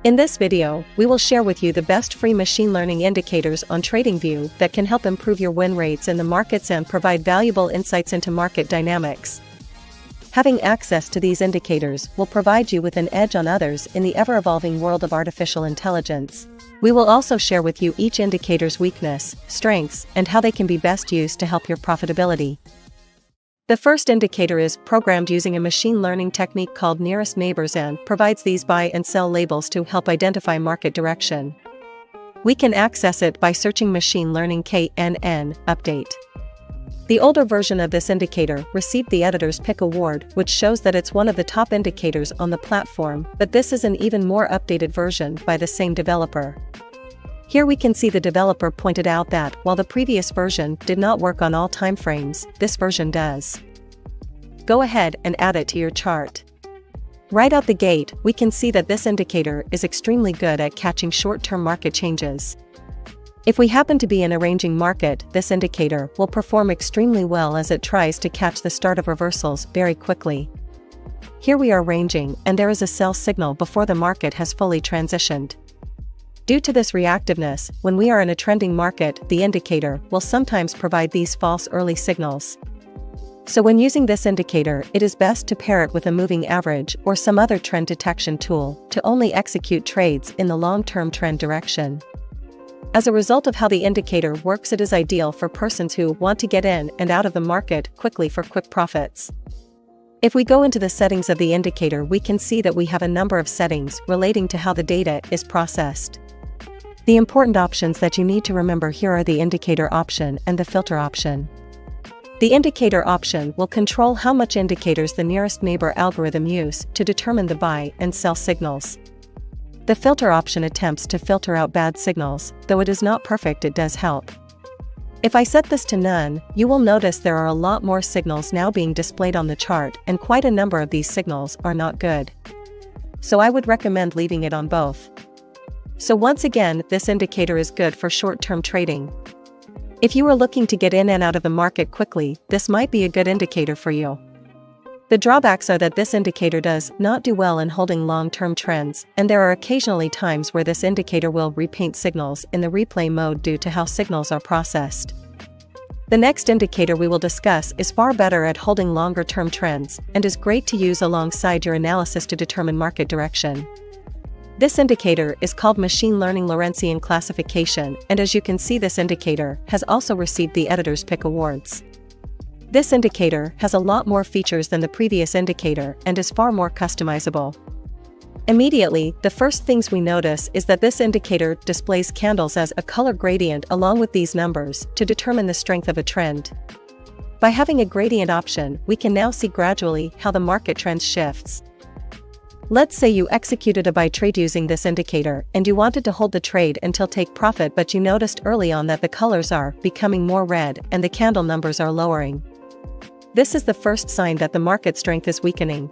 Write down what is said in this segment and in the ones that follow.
In this video, we will share with you the best free machine learning indicators on TradingView that can help improve your win rates in the markets and provide valuable insights into market dynamics. Having access to these indicators will provide you with an edge on others in the ever-evolving world of artificial intelligence. We will also share with you each indicator's weakness, strengths, and how they can be best used to help your profitability. The first indicator is programmed using a machine learning technique called nearest neighbors and provides these buy and sell labels to help identify market direction. We can access it by searching machine learning KNN update. The older version of this indicator received the Editor's Pick Award, which shows that it's one of the top indicators on the platform, but this is an even more updated version by the same developer. Here we can see the developer pointed out that while the previous version did not work on all timeframes, this version does. Go ahead and add it to your chart. Right out the gate, we can see that this indicator is extremely good at catching short-term market changes. If we happen to be in a ranging market, this indicator will perform extremely well as it tries to catch the start of reversals very quickly. Here we are ranging, and there is a sell signal before the market has fully transitioned. Due to this reactiveness, when we are in a trending market, the indicator will sometimes provide these false early signals. So when using this indicator, it is best to pair it with a moving average or some other trend detection tool to only execute trades in the long-term trend direction. As a result of how the indicator works, it is ideal for persons who want to get in and out of the market quickly for quick profits. If we go into the settings of the indicator, we can see that we have a number of settings relating to how the data is processed. The important options that you need to remember here are the indicator option and the filter option. The indicator option will control how much indicators the nearest neighbor algorithm use to determine the buy and sell signals. The filter option attempts to filter out bad signals, though it is not perfect, it does help. If I set this to none, you will notice there are a lot more signals now being displayed on the chart, and quite a number of these signals are not good. So I would recommend leaving it on both. So once again, this indicator is good for short-term trading. If you are looking to get in and out of the market quickly, this might be a good indicator for you. The drawbacks are that this indicator does not do well in holding long-term trends, and there are occasionally times where this indicator will repaint signals in the replay mode due to how signals are processed. The next indicator we will discuss is far better at holding longer-term trends, and is great to use alongside your analysis to determine market direction. This indicator is called Machine Learning Lorentzian Classification, and as you can see, this indicator has also received the Editor's Pick Awards. This indicator has a lot more features than the previous indicator and is far more customizable. Immediately, the first things we notice is that this indicator displays candles as a color gradient along with these numbers to determine the strength of a trend. By having a gradient option, we can now see gradually how the market trend shifts. Let's say you executed a buy trade using this indicator and you wanted to hold the trade until take profit, but you noticed early on that the colors are becoming more red and the candle numbers are lowering. This is the first sign that the market strength is weakening.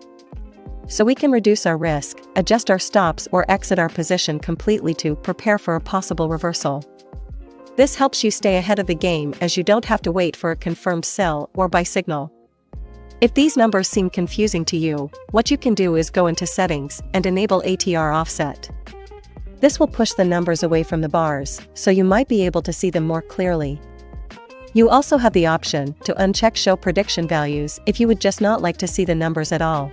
So we can reduce our risk, adjust our stops, or exit our position completely to prepare for a possible reversal. This helps you stay ahead of the game as you don't have to wait for a confirmed sell or buy signal. If these numbers seem confusing to you, what you can do is go into settings and enable ATR offset. This will push the numbers away from the bars, so you might be able to see them more clearly. You also have the option to uncheck show prediction values if you would just not like to see the numbers at all.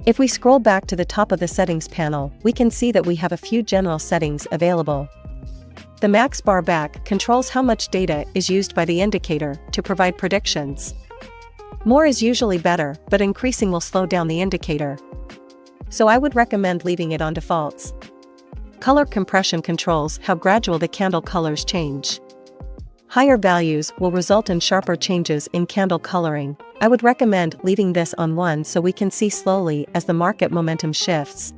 If we scroll back to the top of the settings panel, we can see that we have a few general settings available. The max bar back controls how much data is used by the indicator to provide predictions. More is usually better, but increasing will slow down the indicator. So I would recommend leaving it on defaults. Color compression controls how gradual the candle colors change. Higher values will result in sharper changes in candle coloring. I would recommend leaving this on 1 so we can see slowly as the market momentum shifts.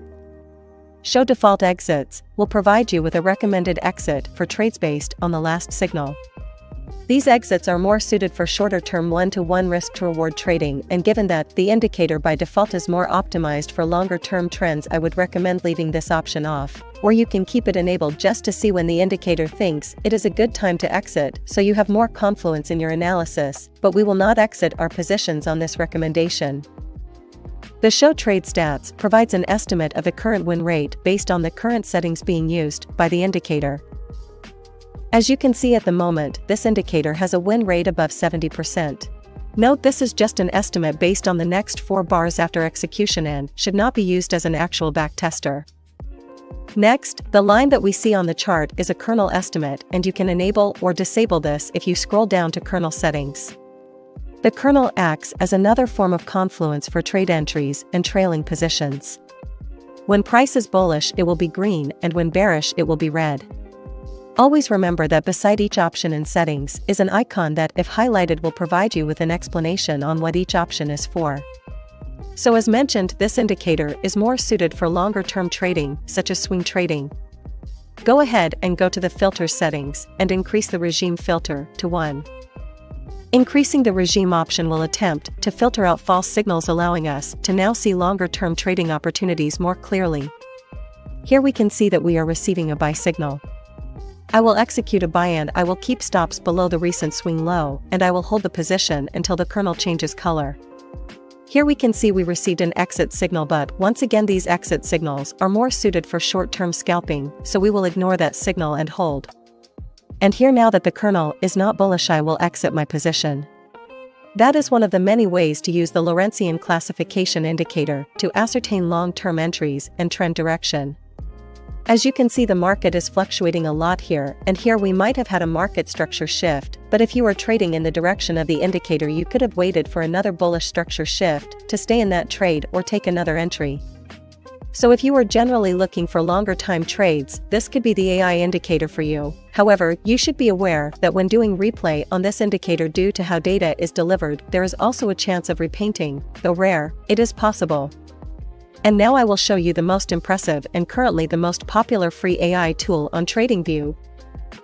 Show default exits will provide you with a recommended exit for trades based on the last signal. These exits are more suited for shorter-term 1-to-1 risk-to-reward trading, and given that the indicator by default is more optimized for longer-term trends, I would recommend leaving this option off, or you can keep it enabled just to see when the indicator thinks it is a good time to exit, so you have more confluence in your analysis, but we will not exit our positions on this recommendation. The Show Trade Stats provides an estimate of the current win rate based on the current settings being used by the indicator. As you can see at the moment, this indicator has a win rate above 70%. Note this is just an estimate based on the next 4 bars after execution and should not be used as an actual backtester. Next, the line that we see on the chart is a kernel estimate, and you can enable or disable this if you scroll down to kernel settings. The kernel acts as another form of confluence for trade entries and trailing positions. When price is bullish, it will be green, and when bearish, it will be red. Always remember that beside each option in settings is an icon that, if highlighted, will provide you with an explanation on what each option is for. So as mentioned, this indicator is more suited for longer-term trading, such as swing trading. Go ahead and go to the filter settings and increase the regime filter to 1. Increasing the regime option will attempt to filter out false signals, allowing us to now see longer-term trading opportunities more clearly. Here we can see that we are receiving a buy signal. I will execute a buy and I will keep stops below the recent swing low, and I will hold the position until the kernel changes color. Here we can see we received an exit signal, but once again these exit signals are more suited for short-term scalping, so we will ignore that signal and hold. And here, now that the kernel is not bullish, I will exit my position. That is one of the many ways to use the Lorentzian classification indicator to ascertain long-term entries and trend direction. As you can see, the market is fluctuating a lot here, and here we might have had a market structure shift, but if you were trading in the direction of the indicator, you could have waited for another bullish structure shift to stay in that trade or take another entry. So if you are generally looking for longer time trades, this could be the AI indicator for you. However, you should be aware that when doing replay on this indicator, due to how data is delivered, there is also a chance of repainting. Though rare, it is possible. And now I will show you the most impressive and currently the most popular free AI tool on TradingView.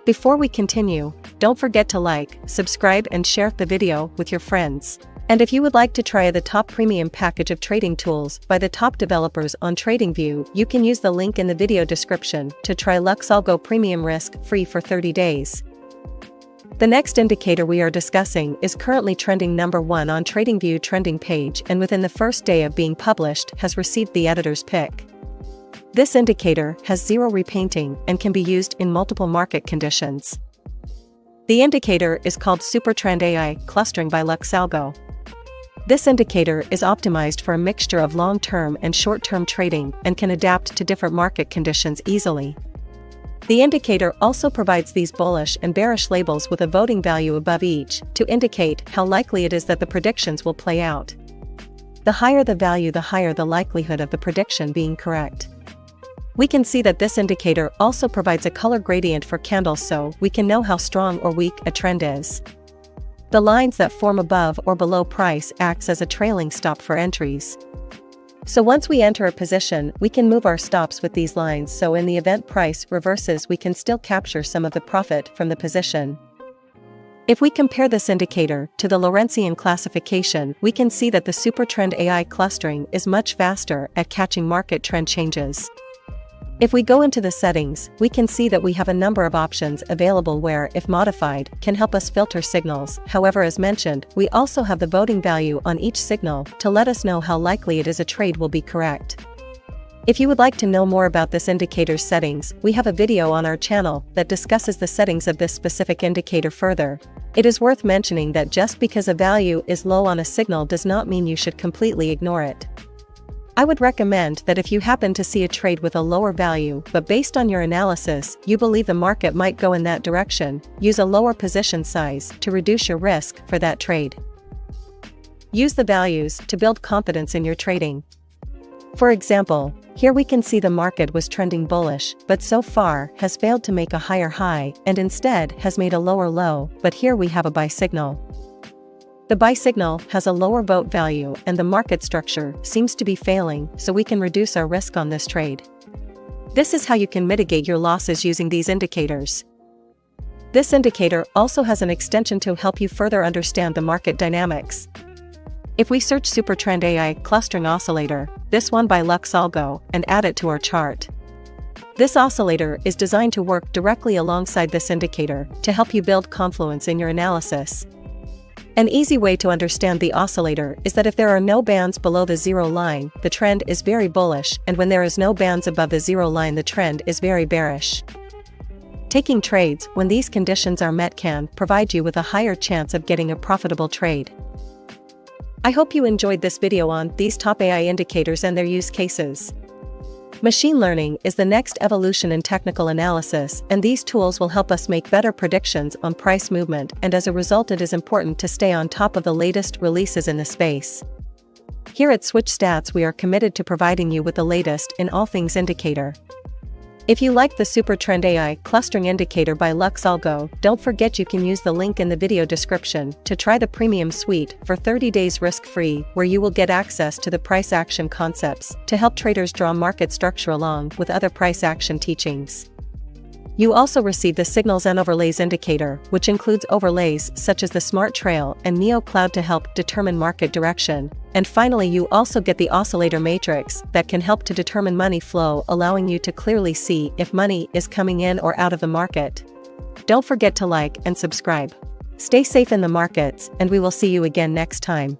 Before we continue, don't forget to like, subscribe and share the video with your friends. And if you would like to try the top premium package of trading tools by the top developers on TradingView, you can use the link in the video description to try LuxAlgo Premium risk-free for 30 days. The next indicator we are discussing is currently trending number 1 on TradingView trending page, and within the first day of being published has received the editor's pick. This indicator has 0 repainting and can be used in multiple market conditions. The indicator is called Supertrend AI Clustering by LuxAlgo. This indicator is optimized for a mixture of long-term and short-term trading and can adapt to different market conditions easily. The indicator also provides these bullish and bearish labels with a voting value above each to indicate how likely it is that the predictions will play out. The higher the value, the higher the likelihood of the prediction being correct. We can see that this indicator also provides a color gradient for candles, so we can know how strong or weak a trend is. The lines that form above or below price acts as a trailing stop for entries. So once we enter a position, we can move our stops with these lines, so in the event price reverses, we can still capture some of the profit from the position. If we compare this indicator to the Lorentzian classification, we can see that the Supertrend AI clustering is much faster at catching market trend changes. If we go into the settings, we can see that we have a number of options available where, if modified, can help us filter signals. However, as mentioned, we also have the voting value on each signal to let us know how likely it is a trade will be correct. If you would like to know more about this indicator's settings, we have a video on our channel that discusses the settings of this specific indicator further. It is worth mentioning that just because a value is low on a signal does not mean you should completely ignore it. I would recommend that if you happen to see a trade with a lower value, but based on your analysis, you believe the market might go in that direction, use a lower position size to reduce your risk for that trade. Use the values to build confidence in your trading. For example, here we can see the market was trending bullish, but so far has failed to make a higher high and instead has made a lower low, but here we have a buy signal. The buy signal has a lower vote value and the market structure seems to be failing, so we can reduce our risk on this trade. This is how you can mitigate your losses using these indicators. This indicator also has an extension to help you further understand the market dynamics. If we search Supertrend AI Clustering Oscillator, this one by LuxAlgo, and add it to our chart. This oscillator is designed to work directly alongside this indicator to help you build confluence in your analysis. An easy way to understand the oscillator is that if there are no bands below the zero line, the trend is very bullish, and when there is no bands above the zero line, the trend is very bearish. Taking trades when these conditions are met can provide you with a higher chance of getting a profitable trade. I hope you enjoyed this video on these top AI indicators and their use cases. Machine learning is the next evolution in technical analysis, and these tools will help us make better predictions on price movement, and as a result it is important to stay on top of the latest releases in the space. Here at Switch Stats we are committed to providing you with the latest in all things indicator. If you like the Super Trend AI Clustering Indicator by LuxAlgo, don't forget you can use the link in the video description to try the premium suite for 30 days risk-free, where you will get access to the price action concepts to help traders draw market structure along with other price action teachings. You also receive the Signals and Overlays indicator, which includes overlays such as the Smart Trail and Neo Cloud to help determine market direction. And finally, you also get the Oscillator Matrix that can help to determine money flow, allowing you to clearly see if money is coming in or out of the market. Don't forget to like and subscribe. Stay safe in the markets, and we will see you again next time.